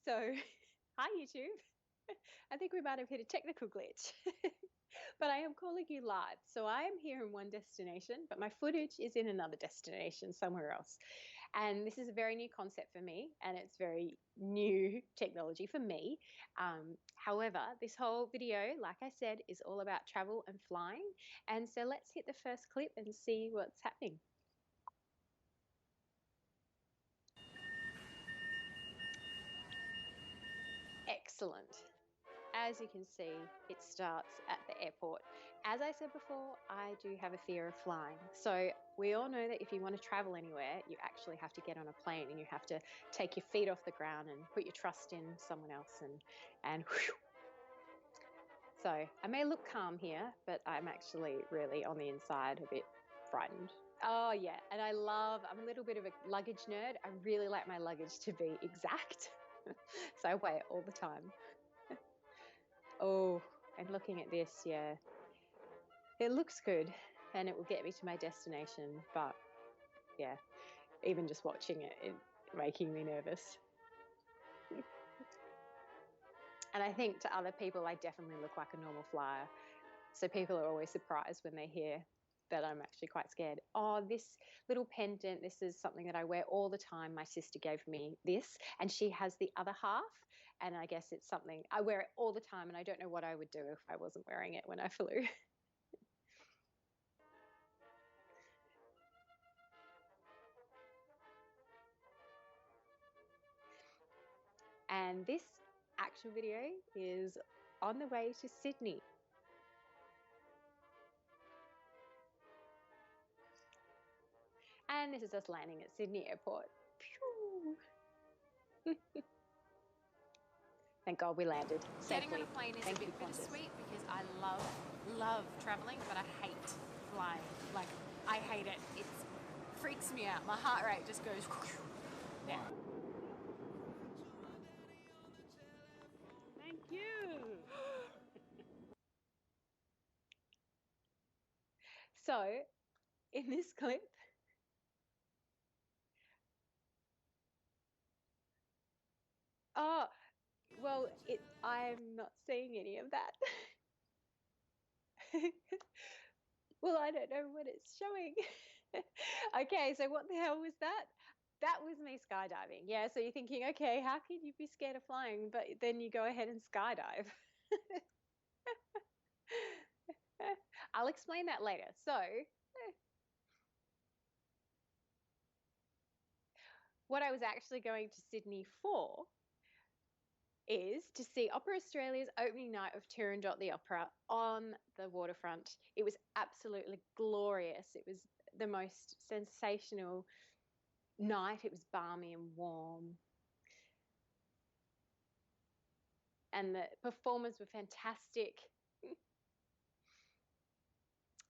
So, hi YouTube. I think we might have hit a technical glitch, but I am calling you live. So I am here in one destination, but my footage is in another destination somewhere else. And this is a very new concept for me, and it's very new technology for me. However, this whole video, like I said, is all about travel and flying. And so let's hit the first clip and see what's happening. Excellent. As you can see, it starts at the airport. As I said before, I do have a fear of flying. So we all know that if you want to travel anywhere, you actually have to get on a plane and you have to take your feet off the ground and put your trust in someone else and whew. So I may look calm here, but I'm actually really on the inside a bit frightened. Oh yeah, and I'm a little bit of a luggage nerd. I really like my luggage to be exact. So I weigh it all the time. Oh, and looking at this, yeah, it looks good and it will get me to my destination. But yeah, even just watching it making me nervous. And I think to other people, I definitely look like a normal flyer. So people are always surprised when they hear that I'm actually quite scared. Oh, this little pendant, this is something that I wear all the time. My sister gave me this and she has the other half. And I guess it's something, I wear it all the time and I don't know what I would do if I wasn't wearing it when I flew. And this actual video is on the way to Sydney. And this is us landing at Sydney Airport. Phew. Thank God we landed safely. Getting on a plane is a bit bittersweet because I love traveling, but I hate flying. Like, I hate it. It freaks me out. My heart rate just goes. Yeah. Thank you. So, in this clip, oh, well, I'm not seeing any of that. Well, I don't know what it's showing. Okay, so what the hell was that? That was me skydiving. Yeah, so you're thinking, okay, how can you be scared of flying, but then you go ahead and skydive? I'll explain that later. So, what I was actually going to Sydney for is to see Opera Australia's opening night of Turandot the Opera on the waterfront. It was absolutely glorious. It was the most sensational night. It was balmy and warm. And the performers were fantastic.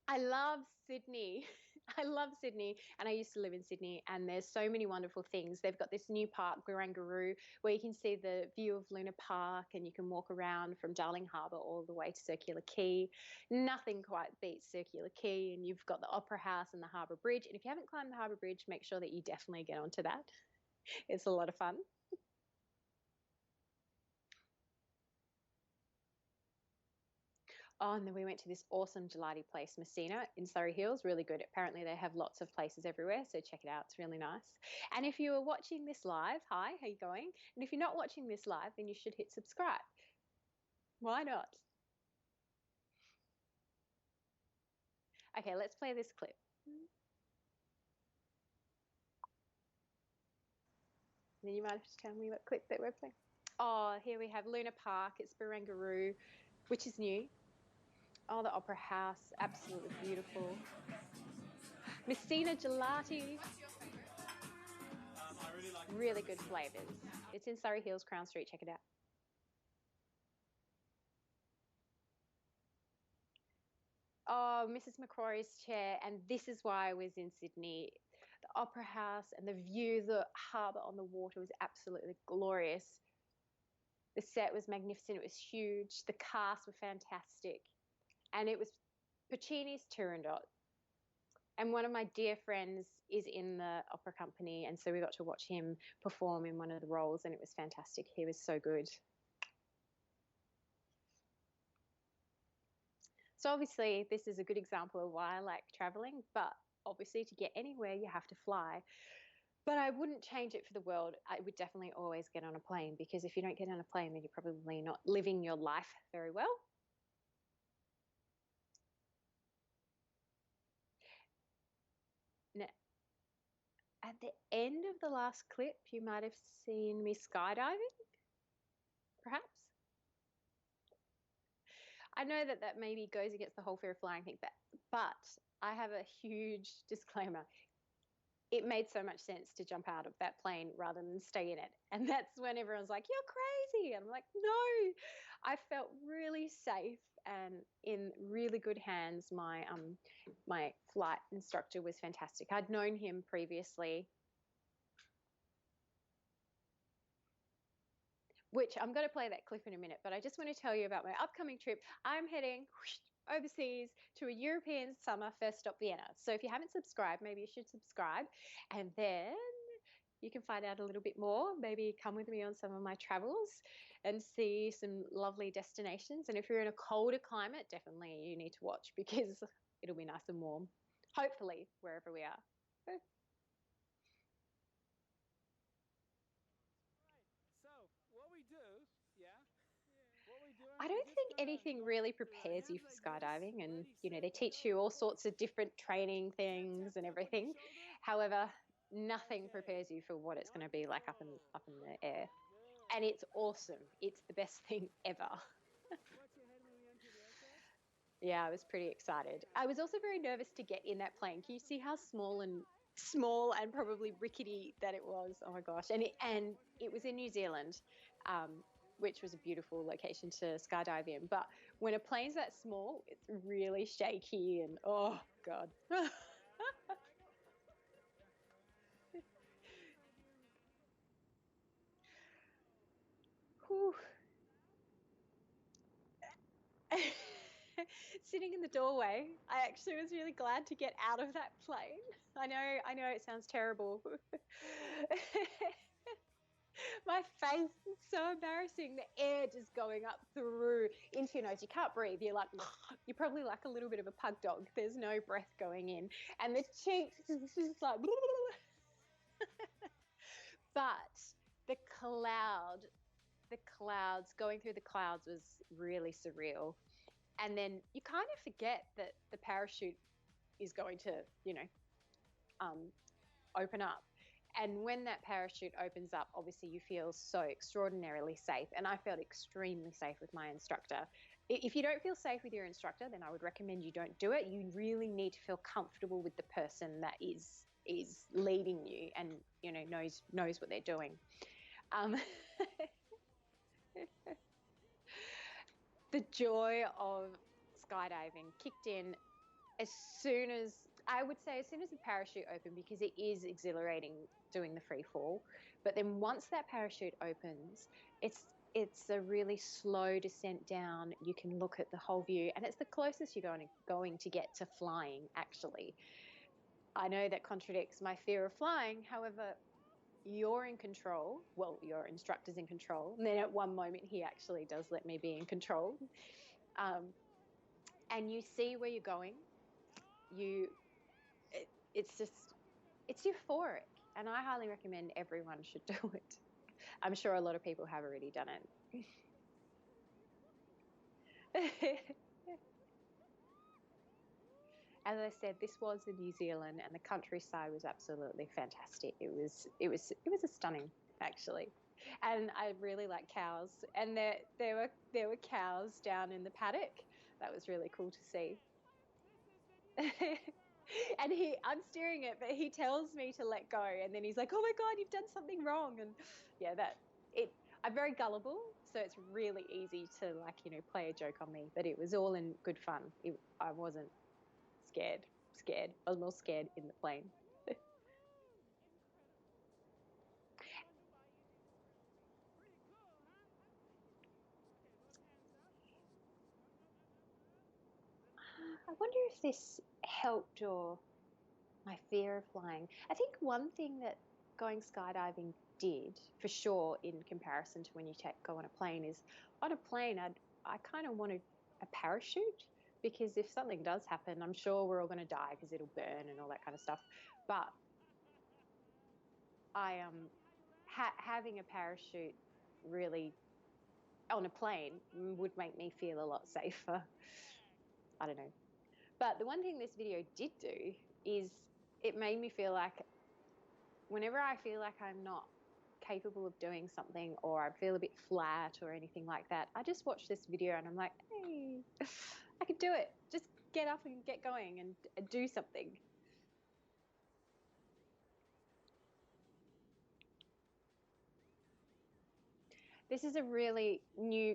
I love Sydney. I love Sydney, and I used to live in Sydney, and there's so many wonderful things. They've got this new park, Barangaroo, where you can see the view of Luna Park and you can walk around from Darling Harbour all the way to Circular Quay. Nothing quite beats Circular Quay, and you've got the Opera House and the Harbour Bridge. And if you haven't climbed the Harbour Bridge, make sure that you definitely get onto that. It's a lot of fun. Oh, and then we went to this awesome gelati place, Messina, in Surrey Hills. Really good. Apparently they have lots of places everywhere, so check it out. It's really nice. And if you are watching this live, hi, how you going? And if you're not watching this live, then you should hit subscribe. Why not? Okay, let's play this clip. And then you might have to tell me what clip that we're playing. Oh, here we have Luna Park. It's Barangaroo, which is new. Oh, the Opera House, absolutely beautiful. Messina gelati. Really good flavours. It's in Surrey Hills, Crown Street. Check it out. Oh, Mrs. McCrory's chair, and this is why I was in Sydney. The Opera House and the view, the harbour on the water was absolutely glorious. The set was magnificent. It was huge. The cast were fantastic. And it was Puccini's Turandot. And one of my dear friends is in the opera company, and so we got to watch him perform in one of the roles, and it was fantastic. He was so good. So obviously this is a good example of why I like traveling, but obviously to get anywhere you have to fly. But I wouldn't change it for the world. I would definitely always get on a plane, because if you don't get on a plane, then you're probably not living your life very well. Now, at the end of the last clip, you might have seen me skydiving, perhaps. I know that that maybe goes against the whole fear of flying thing, but I have a huge disclaimer. It made so much sense to jump out of that plane rather than stay in it. And that's when everyone's like, you're crazy. I'm like, no, I felt really safe and in really good hands. My flight instructor was fantastic. I'd known him previously, which I'm going to play that clip in a minute, but I just want to tell you about my upcoming trip. I'm heading overseas to a European summer, first stop Vienna. So if you haven't subscribed, maybe you should subscribe, and then you can find out a little bit more. Maybe come with me on some of my travels and see some lovely destinations. And if you're in a colder climate, definitely you need to watch, because it'll be nice and warm, hopefully, wherever we are. I don't think anything really prepares you for skydiving, and they teach you all sorts of different training things and everything. However, nothing prepares you for what it's going to be like up in the air. And it's awesome. It's the best thing ever. Yeah, I was pretty excited. I was also very nervous to get in that plane. Can you see how small and probably rickety that it was? Oh my gosh. And it was in New Zealand, which was a beautiful location to skydive in. But when a plane's that small, it's really shaky and oh God. Whew. Sitting in the doorway, I actually was really glad to get out of that plane. I know it sounds terrible. My face is so embarrassing. The air just going up through into your nose. You can't breathe. You're probably like a little bit of a pug dog. There's no breath going in. And the cheeks is just like but the clouds going through the clouds was really surreal. And then you kind of forget that the parachute is going to, open up. And when that parachute opens up, obviously you feel so extraordinarily safe. And I felt extremely safe with my instructor. If you don't feel safe with your instructor, then I would recommend you don't do it. You really need to feel comfortable with the person that is leading you and, knows what they're doing. The joy of skydiving kicked in as soon as the parachute opened, because it is exhilarating doing the free fall. But then once that parachute opens, it's a really slow descent down. You can look at the whole view, and it's the closest you're going to get to flying, actually. I know that contradicts my fear of flying. However, you're in control. Well, your instructor's in control. And then at one moment, he actually does let me be in control. And you see where you're going. It's euphoric, and I highly recommend everyone should do it. I'm sure a lot of people have already done it. As I said, this was in New Zealand, and the countryside was absolutely fantastic. It was a stunning, actually. And I really like cows, and there were cows down in the paddock. That was really cool to see. And I'm steering it, but he tells me to let go, and then he's like, oh my God, you've done something wrong. And yeah, I'm very gullible, so it's really easy to play a joke on me, but it was all in good fun. I wasn't scared. I was more scared in the plane. I wonder if this helped or My fear of flying. I think one thing that going skydiving did, for sure, in comparison to when you go on a plane, is on a plane, I kind of wanted a parachute, because if something does happen, I'm sure we're all going to die because it'll burn and all that kind of stuff. But I having a parachute really on a plane would make me feel a lot safer. I don't know. But the one thing this video did do is it made me feel like whenever I feel like I'm not capable of doing something, or I feel a bit flat or anything like that, I just watch this video and I'm like, hey, I could do it. Just get up and get going and do something. This is a really new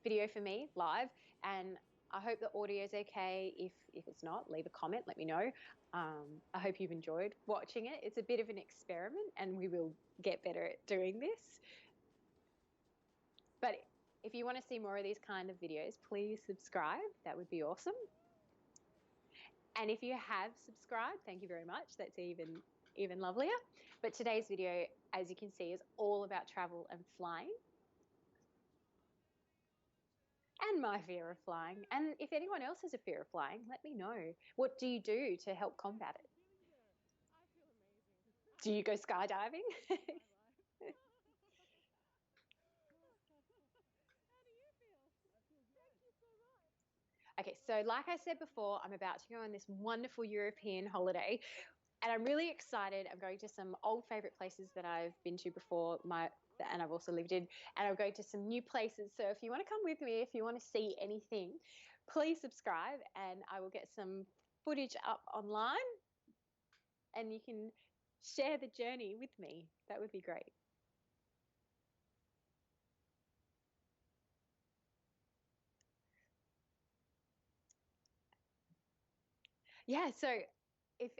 video for me, live, and I hope the audio is okay. If it's not, leave a comment, let me know. I hope you've enjoyed watching it. It's a bit of an experiment and we will get better at doing this. But if you want to see more of these kind of videos, please subscribe. That would be awesome. And if you have subscribed, thank you very much. That's even lovelier. But today's video, as you can see, is all about travel and flying, and my fear of flying. And if anyone else has a fear of flying, let me know. What do you do to help combat it? Do you go skydiving? Okay, so like I said before, I'm about to go on this wonderful European holiday, and I'm really excited. I'm going to some old favourite places that I've been to before, and I've also lived in, and I'm going to some new places. So if you want to come with me, if you want to see anything, please subscribe, and I will get some footage up online, and you can share the journey with me. That would be great. Yeah, so if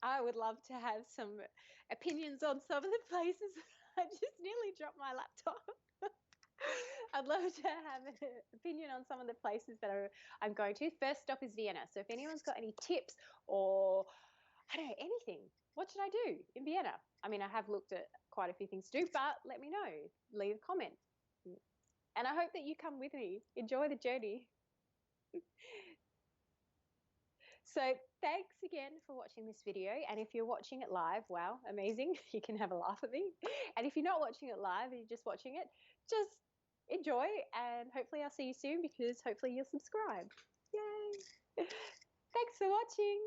I would love to have some opinions on some of the places. I just nearly dropped my laptop. I'd love to have an opinion on some of the places that I'm going to. First stop is Vienna. So if anyone's got any tips, or I don't know, anything, what should I do in Vienna? I mean, I have looked at quite a few things to do, but let me know. Leave a comment. And I hope that you come with me. Enjoy the journey. So thanks again for watching this video. And if you're watching it live, wow, amazing. You can have a laugh at me. And if you're not watching it live and you're just watching it, just enjoy, and hopefully I'll see you soon, because hopefully you'll subscribe. Yay. Thanks for watching.